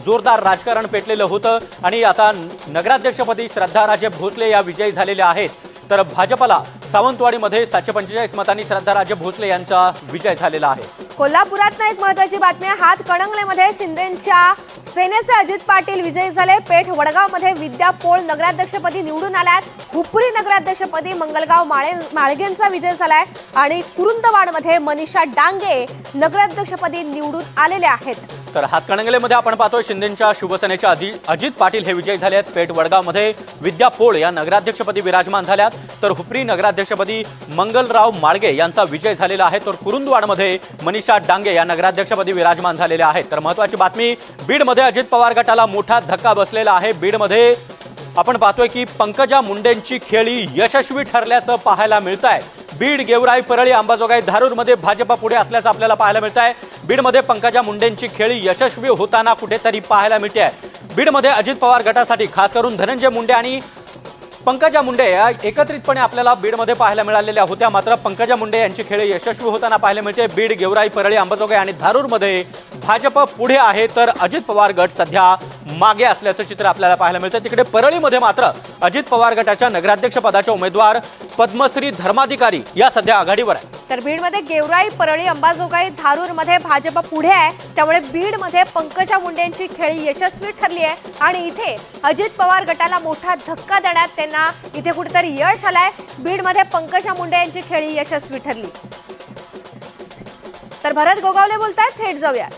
जोरदार राजकारण पेटलेलं होतं आणि आता नगराध्यक्षपदी श्रद्धाराजे भोसले या विजयी झालेल्या आहेत। तर भाजपला सावंतवाडीमध्ये 745 मतांनी श्रद्धाराजे भोसले यांचा विजय झालेला आहे। कोल्हापुरात एक महत्त्वाची बातमी आहे। हातकणंगलेमध्ये शिंदेंच्या सेनेचे अजित पाटील विजयी झाले। पेठ वडगावमध्ये विद्या पोळ नगराध्यक्षपदी निवडून आल्यात। हुपरी नगराध्यक्षपदी मंगलगाव माळगेंचा विजय झालाय आणि कुरुंदवाडमध्ये मनीषा डांगे नगराध्यक्षपदी निवडून आलेले आहेत। तर हातकणंगलेमध्ये आपण पाहतोय शिंदेंच्या शिवसेनेच्या अजित पाटील हे विजयी झाले आहेत। पेठ वडगावमध्ये विद्या पोळ या नगराध्यक्षपदी विराजमान झाल्यात। तर हुपरी नगराध्यक्षपदी मंगलराव माळगे यांचा विजय झालेला आहे। तर कुरुंदवाडमध्ये मनीषा डांगे या नगराध्यक्षपदी विराजमान झालेल्या आहेत। तर महत्त्वाची बातमी, बीडमध्ये अजित पवार गटाला मोठा धक्का बसलेला आहे। बीडमध्ये आपण पाहतोय की पंकजा मुंडेंची खेळी यशस्वी ठरल्याचं पाहायला मिळतंय। बीड, गेवराई, परळी, अंबाजोगाई, धारूरमध्ये भाजप पुढे असल्याचं आपल्याला पाहायला मिळतंय। बीडमध्ये पंकजा मुंडेंची खेळी यशस्वी होताना कुठेतरी पाहायला मिळते आहे। बीडमध्ये अजित पवार गटासाठी खास करून धनंजय मुंडे आणि पंकजा मुंडे या एकत्रितपणे आपल्याला बीडमध्ये पाहायला मिळालेल्या होत्या। मात्र पंकजा मुंडे यांची खेळी यशस्वी होताना पाहायला मिळते। बीड, गेवराई, परळी, अंबाजोगाई आणि धारूरमध्ये भाजप पुढे आहे तर अजित पवार गट सध्या मागे असल्याचं चित्र आपल्याला पाहायला मिळतं। तिकडे परळीमध्ये मात्र अजित पवार गटाच्या नगराध्यक्ष पदाचे उमेदवार पद्मश्री धर्माधिकारी या सध्या आघाडीवर आहे। तर बीडमध्ये गेवराई, परळी, अंबाजोगाई, धारूरमध्ये भाजप पुढे आहे। त्यामुळे बीडमध्ये पंकजा मुंडेंची खेळी यशस्वी ठरली आहे आणि इथे अजित पवार गटाला मोठा धक्का देण्यात त्यांना इथे कुठेतरी यश आलंय। बीडमध्ये पंकजा मुंडे यांची खेळी यशस्वी ठरली। तर भरत गोगावले बोलतायत, थेट जाऊया।